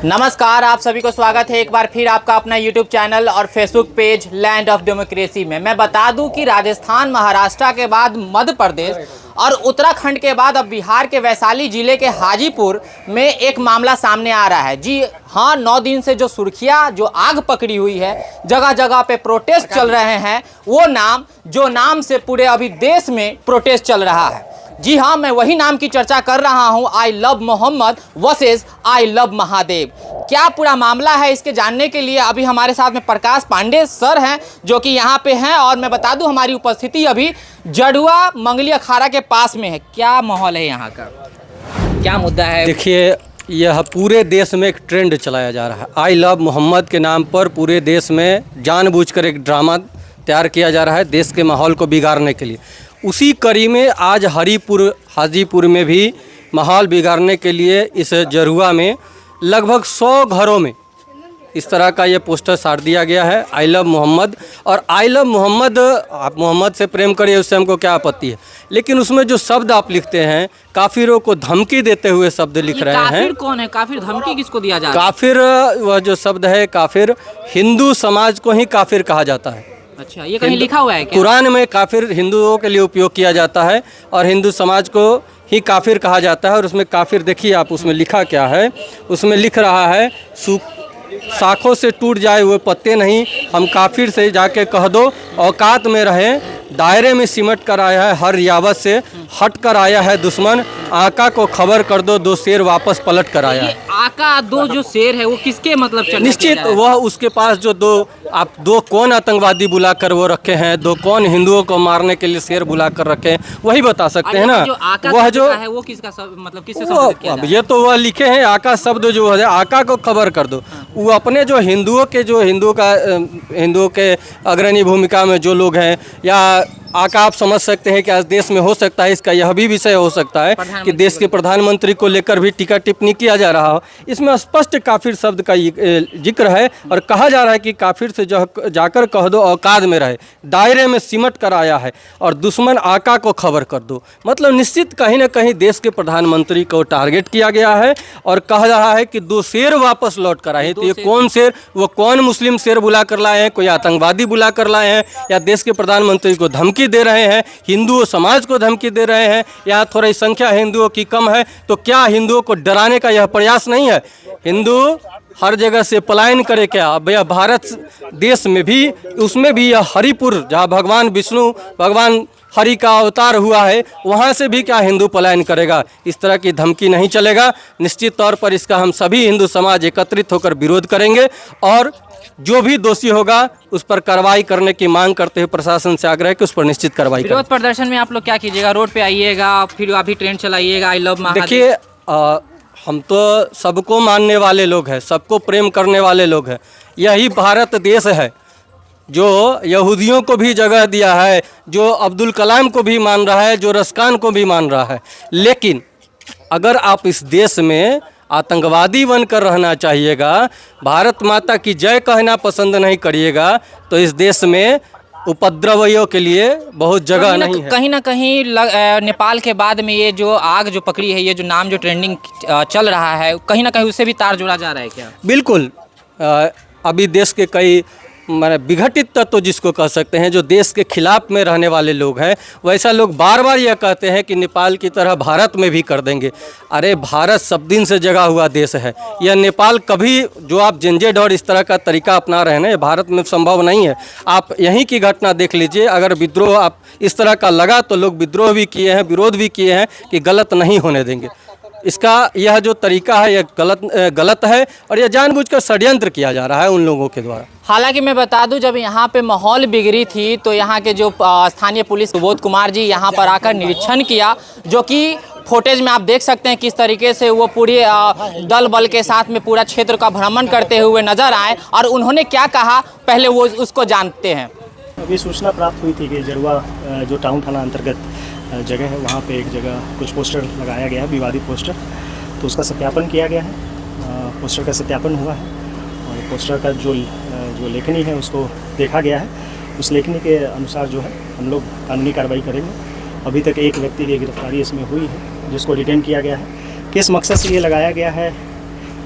नमस्कार, आप सभी को स्वागत है एक बार फिर आपका अपना YouTube चैनल और Facebook page land of democracy में। मैं बता दूं कि राजस्थान, महाराष्ट्र के बाद मध्य प्रदेश और उत्तराखंड के बाद अब बिहार के वैशाली जिले के हाजीपुर में एक मामला सामने आ रहा है। जी हाँ, 9 दिन से जो सुर्खियाँ जो आग पकड़ी हुई है, जगह जगह पे प्रोटेस्ट चल रहे हैं, वो नाम से पूरे अभी देश में प्रोटेस्ट चल रहा है। जी हाँ, मैं वही नाम की चर्चा कर रहा हूँ, I love Mohammad versus I love Mahadev. क्या पूरा मामला है, इसके जानने के लिए अभी हमारे साथ में प्रकाश पांडे सर हैं जो कि यहाँ पे हैं। और मैं बता दूँ हमारी उपस्थिति अभी जड़ुआ मंगली अखाड़ा के पास में है। क्या माहौल है यहाँ का, क्या मुद्दा है? देखिए, यह पूरे देश में एक ट्रेंड चलाया जा रहा है। आई लव मोहम्मद के नाम पर पूरे देश में जानबूझकर एक ड्रामा तैयार किया जा रहा है देश के माहौल को बिगाड़ने के लिए। उसी कड़ी में आज हाजीपुर में भी माहौल बिगाड़ने के लिए इस जरुआ में लगभग 100 घरों में इस तरह का ये पोस्टर साट दिया गया है, आई लव मोहम्मद। और आई लव मोहम्मद, आप मोहम्मद से प्रेम करिए, उससे हमको क्या आपत्ति है, लेकिन उसमें जो शब्द आप लिखते हैं, काफिरों को धमकी देते हुए शब्द लिख रहे हैं। काफिर कौन है? काफिर धमकी किसको दिया जा रहा है? काफिर, वह जो शब्द है काफिर, हिंदू समाज को ही काफिर कहा जाता है। अच्छा, ये कहीं लिखा हुआ है क्या? कुरान में काफिर हिंदुओं के लिए उपयोग किया जाता है और हिंदू समाज को ही काफिर कहा जाता है। और उसमें काफिर, देखिए आप, उसमें लिखा क्या है, उसमें लिख रहा है, शाखों से टूट जाए हुए पत्ते नहीं, हम काफिर से जाके कह दो, औकात में रहें, दायरे में सिमट कर आया है हर रियावत से, हट कर आया है दुश्मन, आका को खबर कर दो, 2 शेर वापस पलट कर आया है। आका 2 जो शेर है वो किसके मतलब निश्चित वह उसके पास जो 2 कौन आतंकवादी बुलाकर वो रखे हैं, 2 कौन हिंदुओं को मारने के लिए शेर बुलाकर रखे हैं, वही बता सकते हैं ना। वह जो है वो किसका मतलब किससे संबंधित किया अब ये तो वह लिखे हैं, आका शब्द जो है, आका को खबर कर दो। वो अपने जो हिंदुओं के अग्रणी भूमिका में जो लोग हैं, या आका आप समझ सकते हैं कि आज देश में हो सकता है, इसका यह भी विषय हो सकता है कि देश के प्रधानमंत्री को लेकर भी टीका टिप्पणी किया जा रहा हो। इसमें स्पष्ट काफिर शब्द का जिक्र है और कहा जा रहा है कि काफिर से जाकर कह दो, औकात में रहे, दायरे में सिमट कर आया है और दुश्मन आका को खबर कर दो। मतलब निश्चित कहीं ना कहीं देश के प्रधानमंत्री को टारगेट किया गया है और कह रहा है कि 2 शेर वापस लौट कर आए। तो ये कौन शेर, वो कौन मुस्लिम शेर बुला कर लाए हैं, कोई आतंकवादी बुला कर लाए हैं, या देश के प्रधानमंत्री को धमकी दे रहे हैं, हिंदुओं समाज को धमकी दे रहे हैं, या थोड़ी संख्या हिंदुओं की कम है तो क्या हिंदुओं को डराने का यह प्रयास नहीं है? हिंदू हर जगह से पलायन करे क्या? अब यह भारत देश में भी, उसमें भी यह हरिपुर, जहाँ भगवान विष्णु, भगवान हरि का अवतार हुआ है, वहाँ से भी क्या हिंदू पलायन करेगा? इस तरह की धमकी नहीं चलेगा। निश्चित तौर पर इसका हम सभी हिंदू समाज एकत्रित होकर विरोध करेंगे और जो भी दोषी होगा उस पर कार्रवाई करने की मांग करते हुए प्रशासन से आग्रह है कि उस पर निश्चित कार्रवाई करें। विरोध प्रदर्शन में आप लोग क्या कीजिएगा? रोड पे आइएगा, फिर अभी ट्रेंड चलाइएगा आई लव महादेव? देखिए, हम तो सबको मानने वाले लोग हैं, सबको प्रेम करने वाले लोग हैं। यही भारत देश है जो यहूदियों को भी जगह दिया है, जो अब्दुल कलाम को भी मान रहा है, जो रस्कान को भी मान रहा है। लेकिन अगर आप इस देश में आतंकवादी बनकर रहना चाहिएगा, भारत माता की जय कहना पसंद नहीं करिएगा, तो इस देश में उपद्रवियों के लिए बहुत जगह नहीं है। कहीं ना कहीं नेपाल के बाद में ये जो आग जो पकड़ी है, ये जो नाम जो ट्रेंडिंग चल रहा है, कहीं ना कहीं उससे भी तार जोड़ा जा रहा है क्या? बिल्कुल। अभी देश के कई विघटित तत्व जिसको कह सकते हैं, जो देश के खिलाफ में रहने वाले लोग हैं, वैसा लोग बार बार यह कहते हैं कि नेपाल की तरह भारत में भी कर देंगे। अरे भारत सब दिन से जगा हुआ देश है, यह नेपाल कभी, जो आप झंझट और इस तरह का तरीका अपना रहे हैं, भारत में संभव नहीं है। आप यहीं की घटना देख लीजिए, अगर विद्रोह आप इस तरह का लगा तो लोग विद्रोह भी किए हैं, विरोध भी किए हैं कि गलत नहीं होने देंगे। इसका यह जो तरीका है, यह गलत है और यह जानबूझकर षड्यंत्र किया जा रहा है उन लोगों के द्वारा। हालांकि मैं बता दूं, जब यहाँ पे माहौल बिगड़ी थी तो यहाँ के जो स्थानीय पुलिस सुबोध कुमार जी यहाँ पर आकर निरीक्षण किया, जो कि फुटेज में आप देख सकते हैं किस तरीके से वो पूरे दल बल के साथ में पूरा क्षेत्र का भ्रमण करते हुए नजर आए। और उन्होंने क्या कहा, पहले वो उसको जानते हैं। अभी सूचना प्राप्त हुई थी कि जरुआ जो टाउन थाना अंतर्गत जगह है, वहाँ पे एक जगह कुछ पोस्टर लगाया गया है, विवादित पोस्टर, तो उसका सत्यापन किया गया है। पोस्टर का सत्यापन हुआ है और पोस्टर का जो लेखनी है उसको देखा गया है। उस लेखनी के अनुसार जो है हम लोग कानूनी कार्रवाई करेंगे। अभी तक एक व्यक्ति की गिरफ्तारी इसमें हुई है जिसको डिटेन किया गया है। किस मकसद से ये लगाया गया है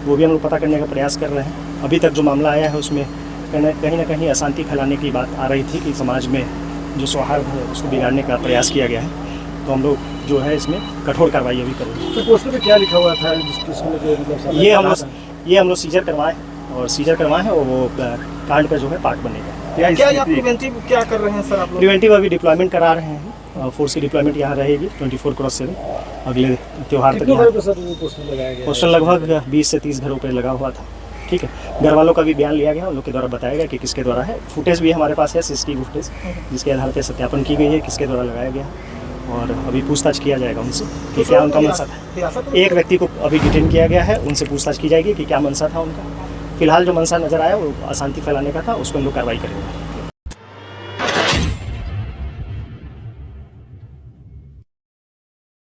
वो भी हम लोग पता करने का प्रयास कर रहे हैं। अभी तक जो मामला आया है उसमें कहीं ना कहीं अशांति फैलाने की बात आ रही थी कि समाज में जो सौहार्द है उसको बिगाड़ने का प्रयास किया गया है। तो हम लोग जो है इसमें कठोर कार्रवाई अभी करेंगे। तो पोस्टर पे क्या लिखा हुआ था जिसमें ये हम लोग सीजर करवाए और सीजर करवाए हैं और वो कांड का जो है पार्ट बनेगा। क्या आप प्रिवेंटिव क्या कर रहे हैं सर आप लोग? प्रिवेंटिव अभी डिप्लॉयमेंट करा रहे हैं, फोर्स की डिप्लॉयमेंट यहाँ रहेगी 24/7 अगले त्यौहार तक। कितने घरों पे सर वो पोस्टर लगाया गया? पोस्टर लगभग 20 से 30 घरों पर लगा हुआ था। ठीक है, घर वालों का भी बयान लिया गया, उन लोग के द्वारा बताया गया कि किसके द्वारा है। फुटेज भी हमारे पास है, CCTV फुटेज, जिसके आधार पर सत्यापन की गई है किसके द्वारा लगाया गया और अभी पूछताछ किया जाएगा उनसे कि क्या उनका मनसा था। एक व्यक्ति को अभी डिटेन किया गया है, उनसे पूछताछ की जाएगी कि क्या मनसा था उनका। फिलहाल जो मनसा नजर आया वो अशांति फैलाने का था, उस पर हम लोग कार्रवाई करेंगे।